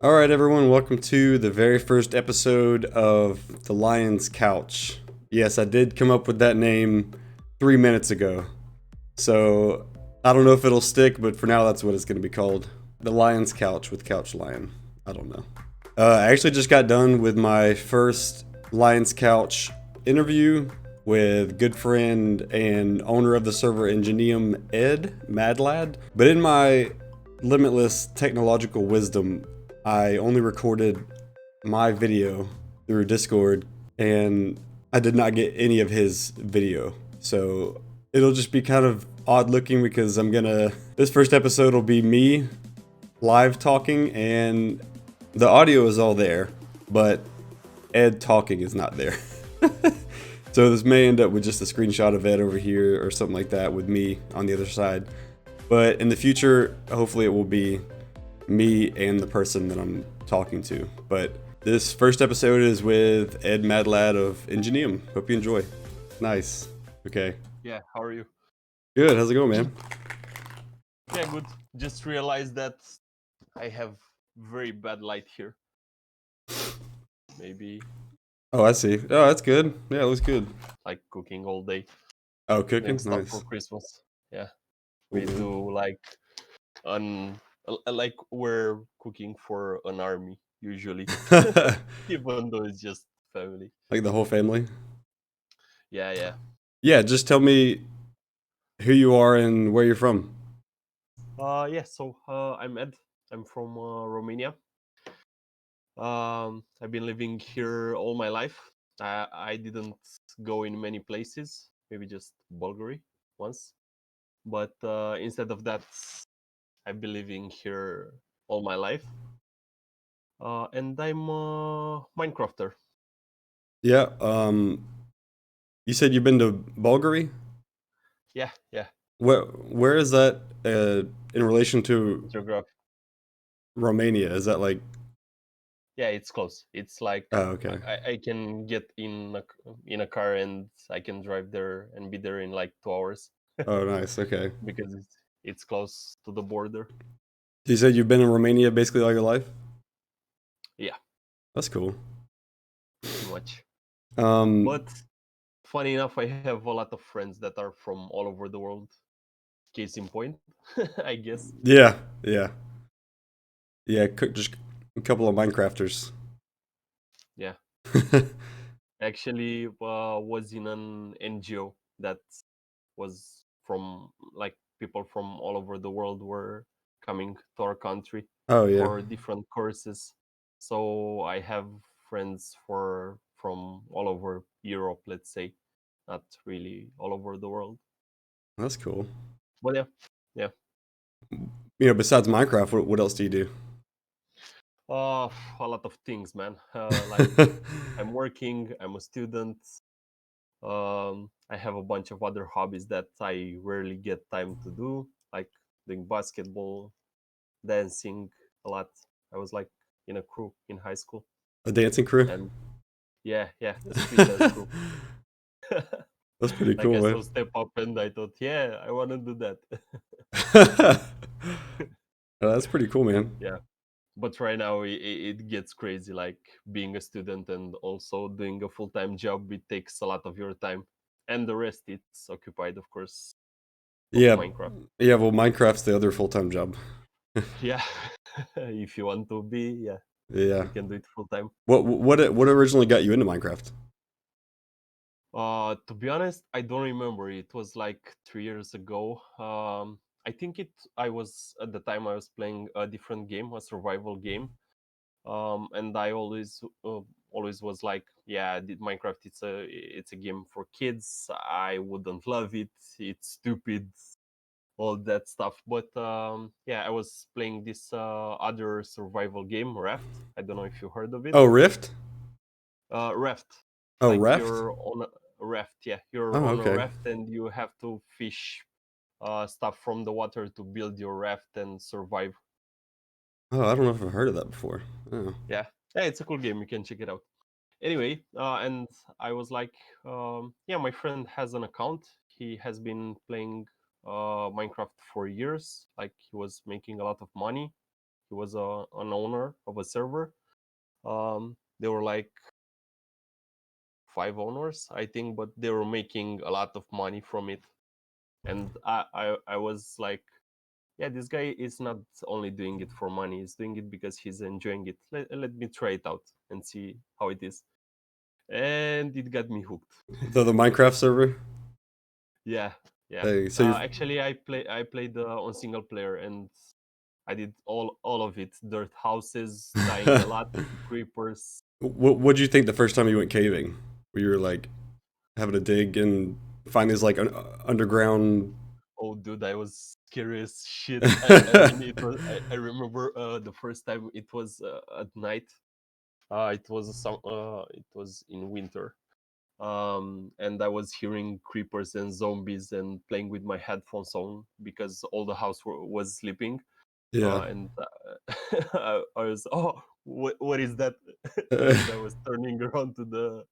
All right, everyone, welcome to the very first episode of The Lion's Couch. Yes, I did come up with that name 3 minutes ago. So I don't know if it'll stick, but for now, that's what it's going to be called. The Lion's Couch with Couch Lion. I don't know. I actually just got done with my first Lion's Couch interview with good friend and owner of the server Ingenium EdMadLad. But in my limitless technological wisdom, I only recorded my video through Discord and I did not get any of his video. So it'll just be kind of odd looking because this first episode will be me live talking and the audio is all there, but Ed talking is not there. So this may end up with just a screenshot of Ed over here or something like that with me on the other side. But in the future, hopefully it will be me and the person that I'm talking to. But this first episode is with EdMadLad of Ingenium. Hope you enjoy. Nice. Okay. Yeah, how are you? Good. How's it going, man? Yeah, good. Just realized that I have very bad light here. Maybe Oh, I see. Oh, that's good. Yeah, it looks good. like cooking all day. Oh, cooking? Doing stuff Nice. for Christmas. Yeah, Cool, we man. do like we're cooking for an army usually, even though it's just family. Like the whole family? Yeah. Yeah, just tell me who you are and where you're from. Yeah. So I'm Ed. I'm from Romania. I've been living here all my life. I didn't go in many places, maybe just Bulgaria once. But instead of that, I've been living here all my life. And I'm a Minecrafter. Yeah, you said you've been to Bulgaria? Yeah. Where is that in relation to Geography. Romania? Is that like, Yeah, it's close. It's like oh, okay. I can get in a car and I can drive there and be there in like 2 hours Oh, nice. Okay. because it's close to the border. You said you've been in Romania basically all your life? Yeah, That's cool. pretty much. Um, But funny enough, I have a lot of friends that are from all over the world. Case in point, I guess. yeah, yeah, yeah. Just a couple of Minecrafters. Yeah, actually, was in an NGO that was from like people from all over the world were coming to our country Oh yeah, for different courses. So I have friends from all over Europe, let's say, not really all over the world. that's cool. But yeah. Besides Minecraft, what else do you do? A lot of things, man. Like I'm working, I'm a student. I have a bunch of other hobbies that I rarely get time to do, like doing basketball, dancing a lot. I was like in a crew in high school, A dancing crew? and yeah, a street dance crew. That's pretty Like I cool, man. saw Step Up, and I thought, yeah, I want to do that. Oh, that's pretty cool, man. Yeah, but right now it gets crazy. Like being a student and also doing a full time job, it takes a lot of your time, and the rest it's occupied, of course, of Yeah, Minecraft. yeah. Well, Minecraft's the other full-time job. Yeah, if you want to be, yeah, Yeah. you can do it full time. What originally got you into Minecraft? To be honest, I don't remember. It was like 3 years ago. I think I was at the time I was playing a different game, a survival game. And I always was like, yeah, Minecraft. It's a game for kids. I wouldn't love it. It's stupid, all that stuff. But yeah, I was playing this other survival game, Raft. I don't know if you heard of it. Oh, Rift. Raft, Oh, like Raft. you're on a raft. Yeah, you're Oh, on a okay. raft and you have to fish stuff from the water to build your raft and survive. Oh, I don't know if I've heard of that before. Oh. Yeah, it's a cool game. You can check it out. Anyway, and I was like, yeah, my friend has an account. He has been playing Minecraft for years. Like he was making a lot of money. He was an owner of a server. They were like 5 owners, I think, but they were making a lot of money from it. And I was like, yeah, this guy is not only doing it for money; he's doing it because he's enjoying it. Let me try it out and see how it is. And it got me hooked. The Minecraft server. Yeah, yeah. Hey, so you're Actually, I played on single player, and I did all of it: dirt houses, dying a lot to creepers. What'd you think the first time you went caving? Where you were like having to dig and find these like underground. Oh, dude, I was scary as shit. I mean, it was. I remember the first time it was at night. It was in winter. And I was hearing creepers and zombies and playing with my headphones on because all the house was sleeping. Yeah. And I was, oh, what is that? And I was turning around to the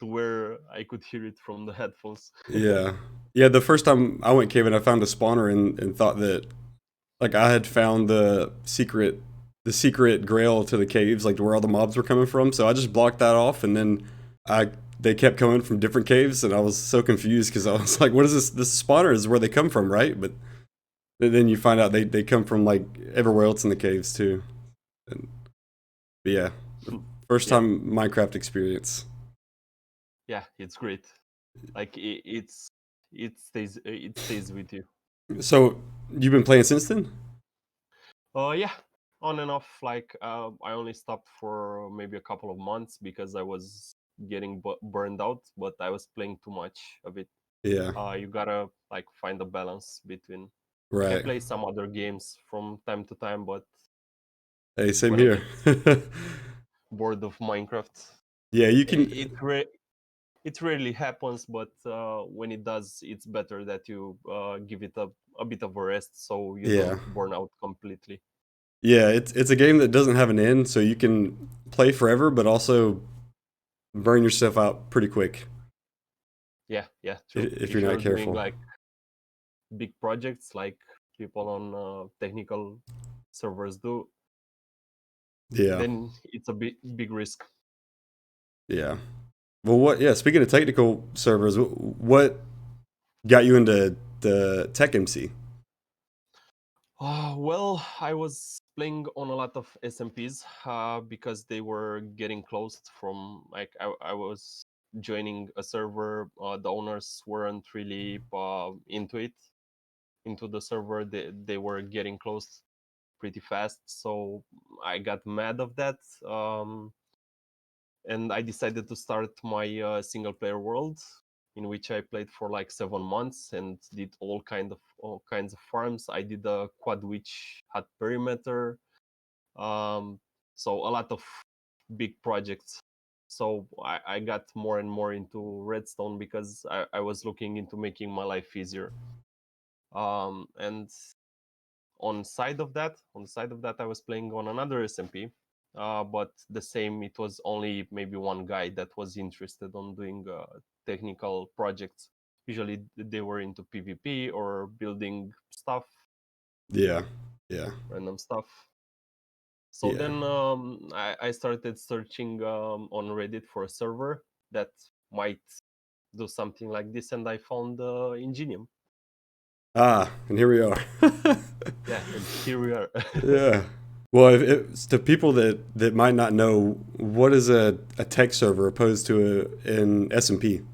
to where I could hear it from the headphones. Yeah. Yeah, the first time I went caving, I found a spawner and thought that like I had found the secret grail to the caves, like where all the mobs were coming from. So I just blocked that off, and then I they kept coming from different caves, and I was so confused because I was like, "What is this? This spawner is where they come from, right?" But then you find out they come from like everywhere else in the caves too. And, but yeah, the first Yeah, time Minecraft experience. yeah, it's great. Like it stays with you. So you've been playing since then? Yeah, on and off. Like I only stopped for maybe a couple of months because I was getting burned out, but I was playing too much of it. Yeah. You gotta like find a balance between. I Right. play some other games from time to time, but Hey, same when I here. get bored of Minecraft, Yeah, you can. it rarely happens. But when it does, it's better that you give it a bit of a rest so you Yeah. don't burn out completely. Yeah, it's a game that doesn't have an end, so you can play forever, but also burn yourself out pretty quick Yeah, yeah, true. if you're If not you're doing careful. like big projects like people on technical servers do, Yeah, then it's a big risk. yeah. Well, what? Yeah. Speaking of technical servers, what got you into the tech MC? Well, I was playing on a lot of SMPs because they were getting closed from like I was joining a server. The owners weren't really into it, into the server. They were getting closed pretty fast, so I got mad of that. And I decided to start my single player world, in which I played for like 7 months and did all kinds of farms. I did a quad which had perimeter, um, so a lot of big projects. So I got more and more into redstone because I was looking into making my life easier. And on the side of that, I was playing on another SMP, but the same. It was only maybe one guy that was interested on doing technical projects. Usually, they were into PvP or building stuff, Yeah, yeah, random stuff. So yeah. then I started searching on Reddit for a server that might do something like this, and I found Ingenium. Ah, and here we are. Yeah, and here we are. Yeah. Well, if to people that might not know, what is a tech server opposed to an SMP?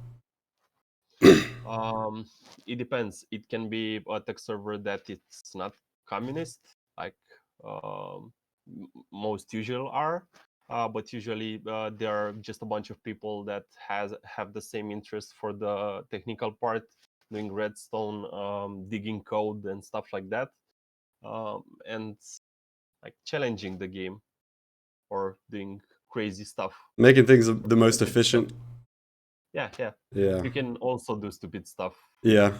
Um, it depends. It can be a tech server that it's not communist, like most usual are, but usually there are just a bunch of people that have the same interest for the technical part, doing redstone, digging code and stuff like that, and like challenging the game or doing crazy stuff, Making things the most stupid stuff. efficient. Yeah, yeah. Yeah, You can also do stupid stuff with yeah,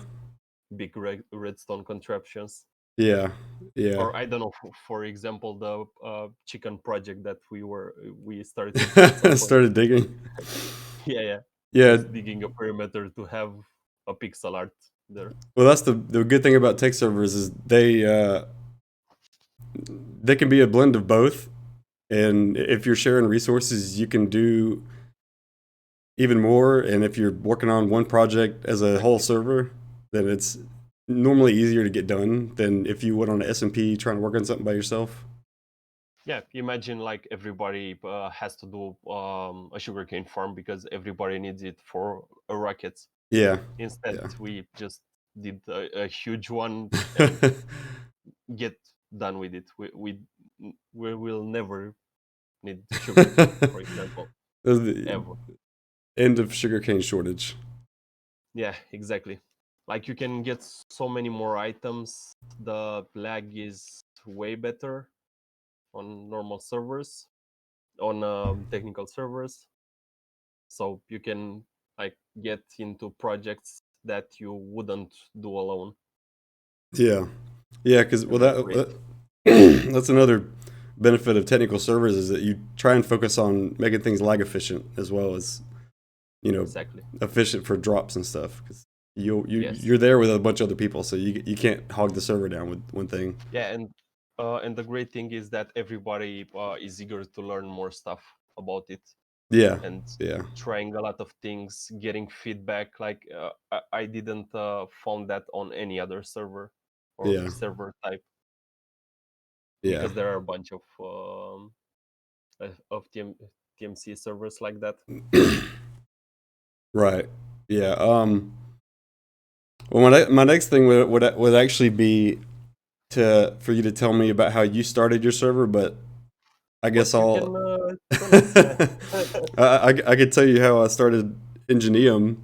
big redstone contraptions. yeah, yeah. Or I don't know, for example, the chicken project that we started at some point. Started digging. Yeah, yeah, Yeah. just digging a perimeter to have a pixel art there. Well, that's the good thing about tech servers is they can be a blend of both. And if you're sharing resources, you can do even more. And if you're working on one project as a whole Exactly. server, then it's normally easier to get done than if you went on an SMP trying to work on something by yourself. Yeah, imagine like everybody has to do a sugarcane farm because everybody needs it for rockets. Yeah. Instead, Yeah. we just did a huge one and get done with it. We will never need sugarcane, for example, The ever. end of sugarcane shortage. Yeah, exactly. Like you can get so many more items. The lag is way better on normal servers, on technical servers. So you can like get into projects that you wouldn't do alone, Yeah. Yeah, because well and that's great. that's another benefit of technical servers is that you try and focus on making things lag efficient as well as Exactly. efficient for drops and stuff. Because Yes. you're there with a bunch of other people, so you can't hog the server down with one thing. Yeah, and the great thing is that everybody is eager to learn more stuff about it Yeah, and yeah, trying a lot of things, getting feedback. Like I didn't found that on any other server or yeah, server type yeah. because there are a bunch of TMC servers like that. Right. Yeah. Well, my next thing would actually be to for you to tell me about how you started your server, but I guess What you I'll. can tell us, yeah. I could tell you how I started Ingenium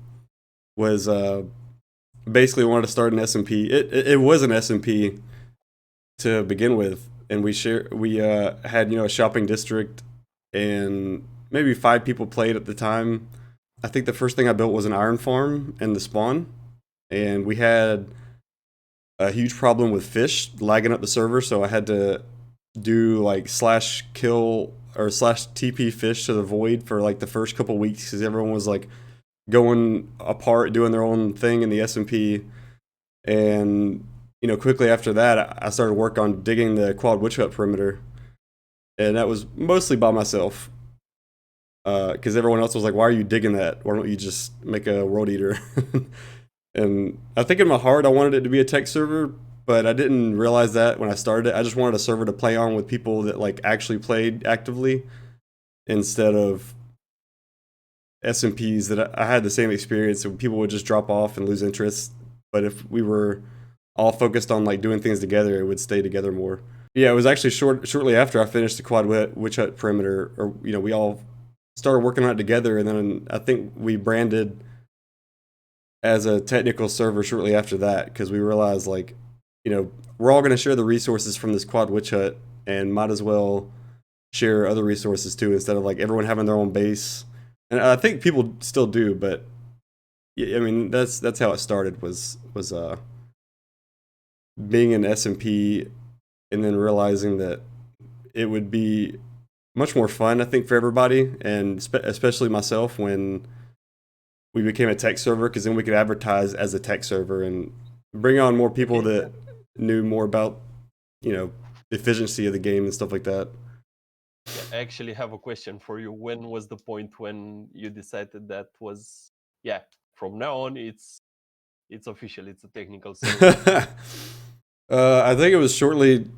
was basically wanted to start an SMP. It was an SMP to begin with, and we had a shopping district, and maybe 5 people played at the time. I think the first thing I built was an iron farm and the spawn, and we had a huge problem with fish lagging up the server, so I had to do like slash kill or slash TP fish to the void for like the first couple weeks because everyone was like going apart doing their own thing in the SMP. And quickly after that, I started work on digging the quad witch hut perimeter, and that was mostly by myself because everyone else was like, "Why are you digging that? Why don't you just make a world eater?" And I think in my heart, I wanted it to be a tech server, but I didn't realize that when I started it. I just wanted a server to play on with people that like actually played actively instead of SMPs that I had the same experience. So people would just drop off and lose interest. But if we were all focused on like doing things together, it would stay together more. Yeah, it was actually shortly after I finished the quad witch hut perimeter, or we all started working on it together, and then I think we branded as a technical server shortly after that because we realized like we're all going to share the resources from this quad witch hut and might as well share other resources too instead of like everyone having their own base. And I think people still do, but yeah, I mean that's how it started was being an SMP and then realizing that it would be much more fun I think for everybody and especially myself when we became a tech server because then we could advertise as a tech server and bring on more people Okay, yeah. that knew more about the efficiency of the game and stuff like that. Yeah, I actually have a question for you. When was the point when you decided that was, yeah, from now on it's official, it's a technical server? I think it was shortly,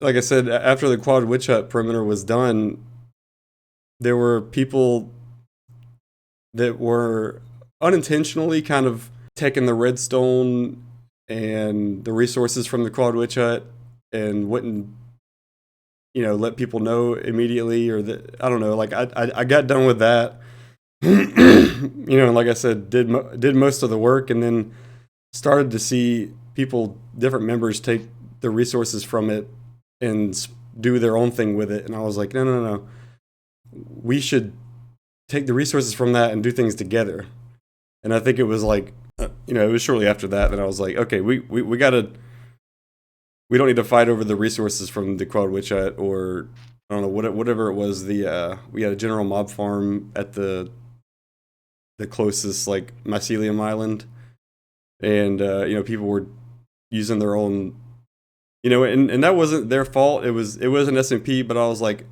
like I said, after the quad witch hut perimeter was done. There were people that were unintentionally kind of taking the redstone and the resources from the quad witch hut and wouldn't let people know immediately or that I don't know. Like I got done with that, and like I said, did most of the work, and then started to see people, different members, take the resources from it and do their own thing with it, and I was like, no, no, no, no. We should take the resources from that and do things together. And I think it was like, it was shortly after that that I was like, okay, we gotta we don't need to fight over the resources from the Quad Witch Hut or I don't know whatever it was. We had a general mob farm at the closest like mycelium island, and people were using their own you know, and that wasn't their fault. It was an SMP, but I was like,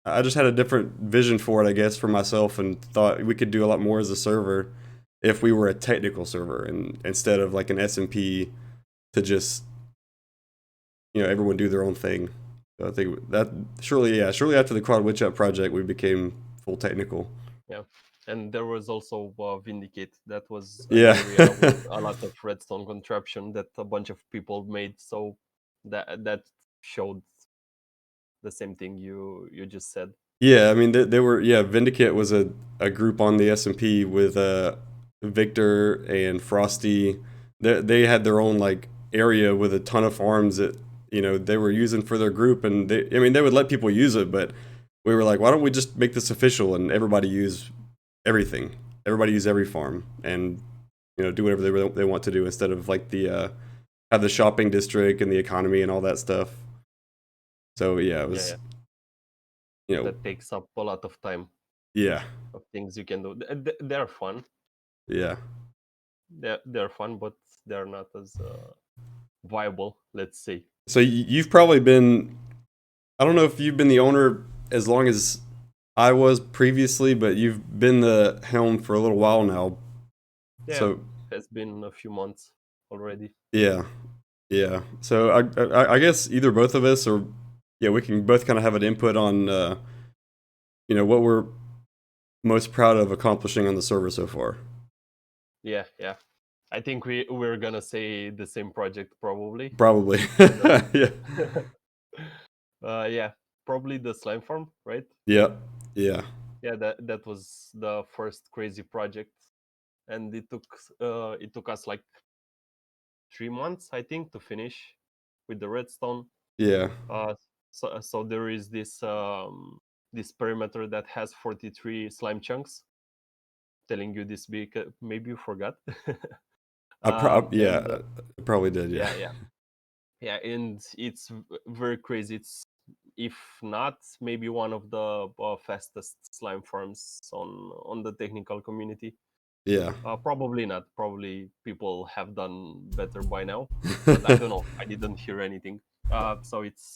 I just had a different vision for it, I guess, for myself, and thought we could do a lot more as a server if we were a technical server, and instead of like an SMP to just, you know, everyone do their own thing. So I think that shortly after the Quad Witch Up project, we became full technical. Yeah, and there was also Vindicate. That was an Yeah. area with a lot of redstone contraption that a bunch of people made. So that showed the same thing you just said. Yeah, I mean, they were, yeah, Vindicate was a group on the SMP with Victor and Frosty. They had their own like area with a ton of farms that, you know, they were using for their group, and I mean, they would let people use it, but we were like, why don't we just make this official and everybody use everything, everybody use every farm, and, you know, do whatever they want to do, instead of like the have the shopping district and the economy and all that stuff. So yeah, it Yeah, was, yeah. you know, That takes up a lot of time yeah, of things you can do. They're fun. yeah. They're fun, but they're not as viable, let's say. So you've probably been, I don't know if you've been the owner as long as I was previously, but you've been the helm for a little while now. Yeah, So has been a few months already. yeah, yeah. So I guess either both of us, or yeah, we can both kind of have an input on you know, what we're most proud of accomplishing on the server so far. Yeah, yeah. I think we're gonna say the same project probably. Probably. Yeah. Yeah, probably the slime farm, right? Yeah. Yeah. Yeah, that was the first crazy project, and it took us like 3 months, I think, to finish with the redstone. Yeah. So there is this perimeter that has 43 slime chunks. Telling you this because maybe you forgot. And Yeah, I probably did. Yeah. yeah, yeah, yeah, and it's very crazy. It's, if not maybe one of the fastest slime farms on the technical community. Yeah. Probably not. Probably people have done better by now, but I don't know. I didn't hear anything. So it's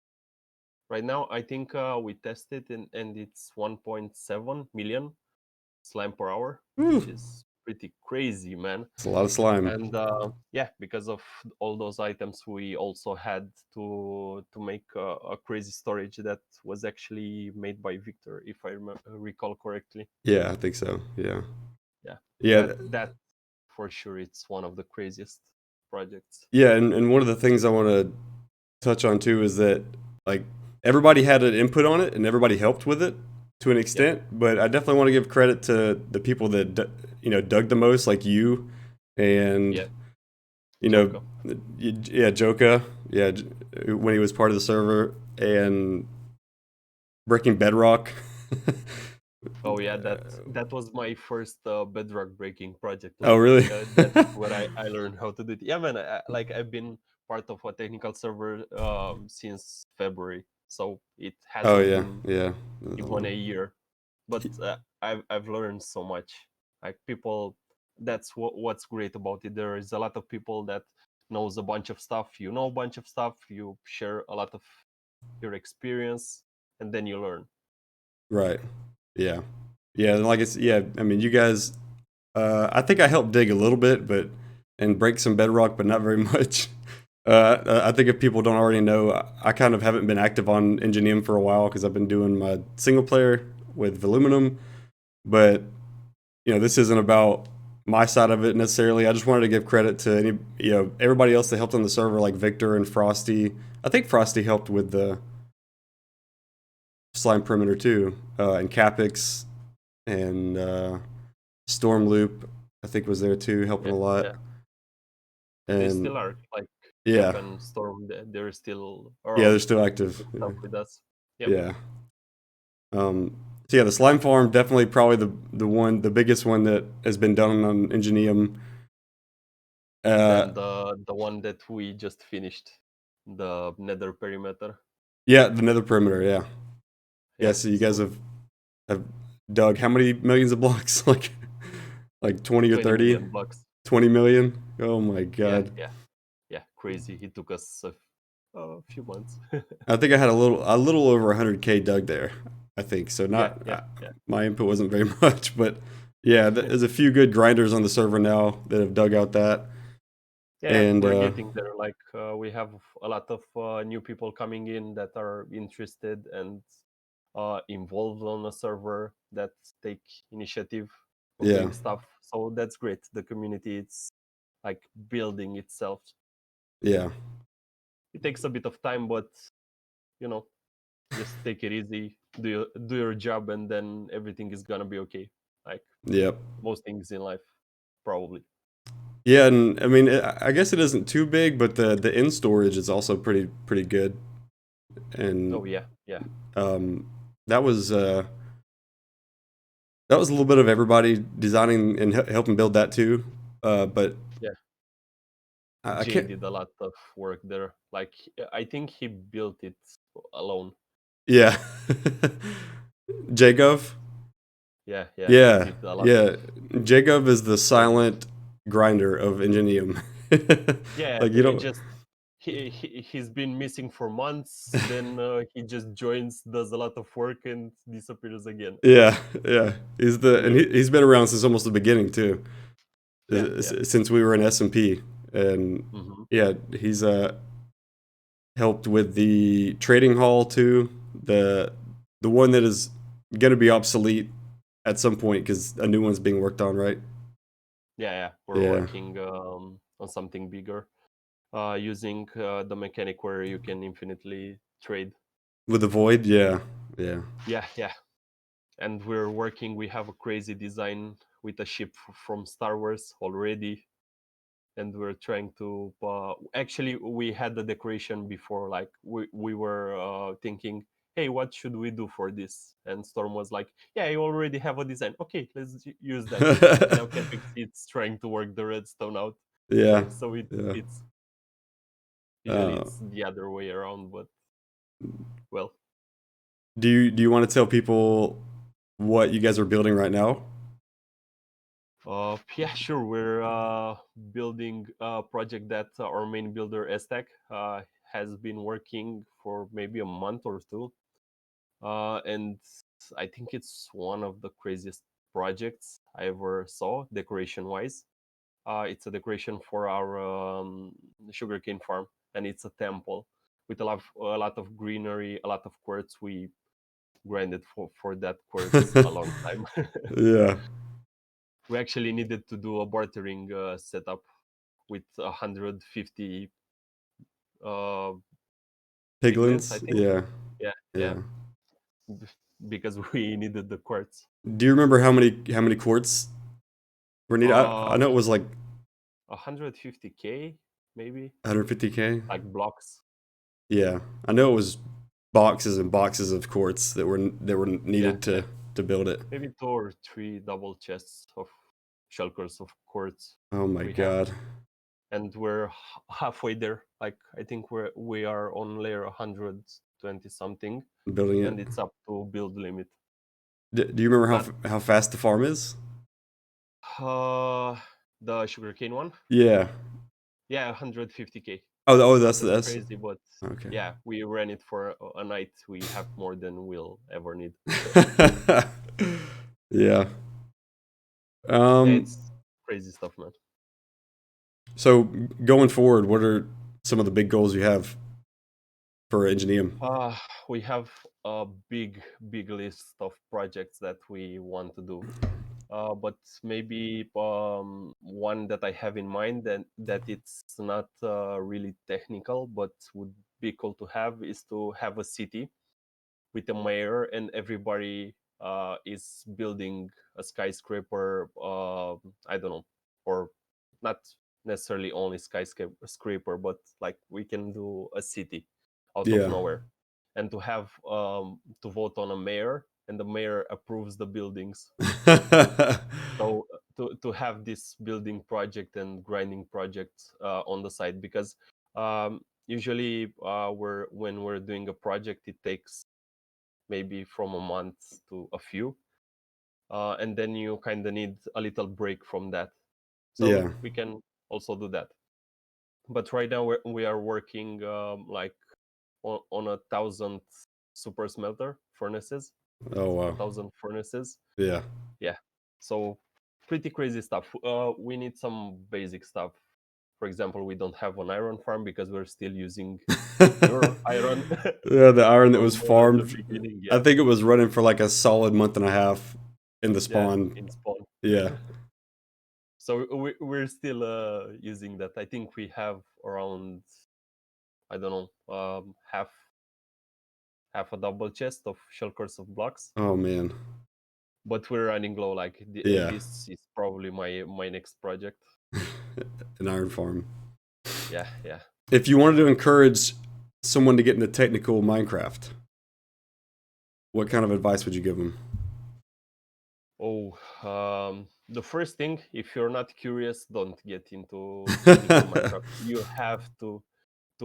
right now. I think we tested and it's 1.7 million slime per hour, which Whew. is pretty crazy, man. It's a lot of slime. And yeah, because of all those items, we also had to make a crazy storage that was actually made by Victor, if I recall correctly. Yeah, I think so. Yeah. Yeah, Yeah. that for sure it's one of the craziest projects. Yeah, and one of the things I want to touch on too is that, like, everybody had an input on it and everybody helped with it to an Yep. extent, but I definitely want to give credit to the people that you know, dug the most, like you and, Yeah, you know, Joka. yeah, Joka, yeah, when he was part of the server, and breaking bedrock. Oh yeah, that was my first bedrock breaking project. Oh, Like really? that's where I learned how to do it. Yeah, man. Like I've been part of a technical server since February, so it Oh hasn't yeah, been yeah. even a year. But I've learned so much. Like people, that's what's great about it. There is a lot of people that knows a bunch of stuff. You know a bunch of stuff. You share a lot of your experience, and then you learn. Right. Yeah. Yeah, and like it's, yeah, I mean, you guys, I think I helped dig a little bit, but and break some bedrock, but not very much. I think if people don't already know, I kind of haven't been active on Ingenium for a while because I've been doing my single player with Voluminum. But you know, this isn't about my side of it necessarily. I just wanted to give credit to any, you know, everybody else that helped on the server, like Victor and Frosty. I think Frosty helped with the slime perimeter too, and Capix and Storm Loop, I think, was there too, helping Yeah, a lot. yeah. They And still are like Cap yeah, and Storm. They're still yeah, they're around still active. doing stuff with us. Yep. Yeah. So yeah, the slime farm definitely probably the biggest one that has been done on Ingenium. And Uh, then the one that we just finished, the Nether perimeter. yeah, the Nether perimeter. Yeah, yeah. Yeah. So you guys So have dug how many millions of blocks? Like 20 or 20 30? million bucks. 20 million? Oh my Yeah, god. yeah, yeah. Crazy. It took us a few months. I think I had a little over 100K dug there. I think so. Yeah, Not yeah, yeah. my input wasn't very much, but yeah, there's a few good grinders on the server now that have dug out that. Yeah, And we're getting there. Like we have a lot of new people coming in that are interested and involved on a server that take initiative of yeah, doing stuff. So that's great. The community, it's like building itself. yeah, It takes a bit of time, but you know, just take it easy, do your job, and then everything is gonna be okay. Like yep. most things in life, probably. Yeah, and I mean, I guess it isn't too big, but the in storage is also pretty good. Oh And yeah, yeah, um, that was that was a little bit of everybody designing and helping build that too. But yeah. I Jay can't. did a lot of work there. Like I think he built it alone. Yeah, Jagov. Yeah, yeah. He Yeah, did a lot of yeah. Jagov is the crazy. silent grinder of Ingenium. Yeah, Like you it don't. just he's been missing for months. Then he just joins, does a lot of work, and disappears again. Yeah, yeah. He's the and Weird. he's been around since almost the beginning too. Yeah, yeah. Since we were in SMP, and Hmm. yeah, he's helped with the trading hall too. The one that is gonna be obsolete at some point because a new one's being worked on, right? Yeah, yeah. We're Yeah, working on something bigger, using the mechanic where you can infinitely trade. with the void. Yeah, yeah. Yeah, yeah. And we're working. We have a crazy design with a ship from Star Wars already, and we're trying to. Actually, we had the decoration before. Like we were thinking, hey, what should we do for this? And Storm was like, yeah, you already have a design. Okay, let's use that. And now Capix it's trying to work the redstone out. Yeah, So yeah. it's usually Uh, it's the other way around, but well. do you want to tell people what you guys are building right now? Yeah, sure. We're building a project that our main builder, Estec, has been working for maybe a month or two. And I think it's one of the craziest projects I ever saw, decoration wise. It's a decoration for our sugarcane farm, and it's a temple with a lot of greenery, a lot of quartz. We grinded for that quartz a long time. Yeah, We actually needed to do a bartering setup with 150 uh, piglins, I piglins. think. Yeah, Yeah, yeah, yeah. because we needed the quartz. Do you remember how many quartz were needed? I Uh, know it was like 150K maybe, 150K. like blocks. Yeah, I know it was boxes and boxes of quartz that were Yeah, needed yeah, to build it. maybe 2 or 3 double chests of shulkers of quartz Oh my we have, god, and we're halfway there. Like I think we are on layer 120 something, building it. and it's up to build limit. Do you remember Not how fast the farm is? uh the sugarcane one. Yeah. Yeah, 150K. Oh, Not that that's crazy, but okay. yeah, we ran it for a night. We have more than we'll ever need. Yeah. Yeah, Um. it's crazy stuff, man. So going forward, what are some of the big goals you have for Ingenium? Uh, we have a big list of projects that we want to do. But maybe one that I have in mind that it's not really technical, but would be cool to have is to have a city with a mayor and everybody is building a skyscraper. I don't know, or not necessarily only skyscraper, but like we can do a city out of Yeah. nowhere, and to have to vote on a mayor, and the mayor approves the buildings. So to have this building project and grinding project on the side, because usually when we're doing a project, it takes maybe from a month to a few, and then you kind of need a little break from that. So Yeah. we can also do that. But right now we are working like on 1,000 super smelter furnaces. Oh wow. 1,000 furnaces. Yeah. Yeah. So pretty crazy stuff. We need some basic stuff. For example, we don't have an iron farm because we're still using pure iron Yeah, the iron that was from the farmed. beginning. I Yeah. think it was running for like a solid month and a half in the Yeah. spawn. In spawn. Yeah. So we're still using that. I think we have around, I don't know, half a double chest of shulkers of blocks, Oh man. but we're running low. And Yeah. this is probably my next project. An iron farm. Yeah, yeah. If you wanted to encourage someone to get into technical Minecraft, what kind of advice would you give them? Oh, the first thing, if you're not curious, don't get into technical Minecraft. You have to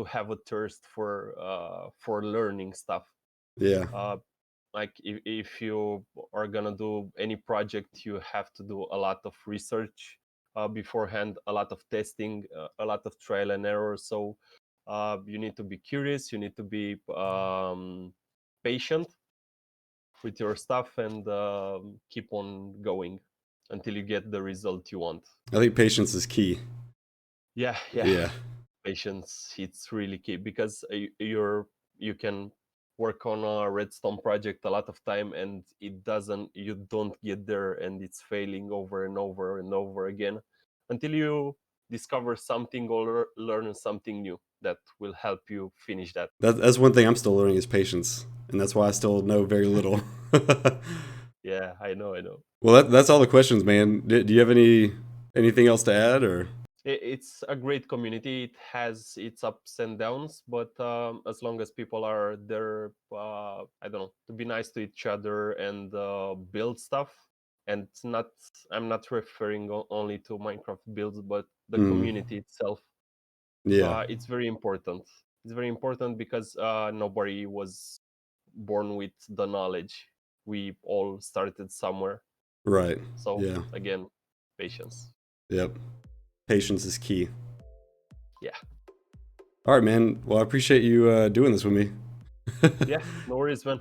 have a thirst for learning stuff. Yeah. Uh, like if you are gonna do any project, you have to do a lot of research beforehand, a lot of testing, a lot of trial and error. So you need to be curious, you need to be patient with your stuff, and keep on going until you get the result you want. I think patience is key. Yeah, yeah. Yeah. Patience, it's really key, because you can work on a redstone project a lot of time, and you don't get there, and it's failing over and over and over again until you discover something or learn something new that will help you finish that. That's one thing I'm still learning is patience, and that's why I still know very little. Yeah, I know. Well, that's all the questions, man. Do you have anything else to add, or? It's a great community. It has its ups and downs, but as long as people are there, I don't know, to be nice to each other and build stuff. And not, I'm not referring only to Minecraft builds, but the Mm, community itself. yeah. It's very important. It's very important because nobody was born with the knowledge. We all started somewhere. Right. So Yeah. again, patience. Yep. Patience is key. Yeah, All right, man. Well, I appreciate you doing this with me. yeah. No worries, man.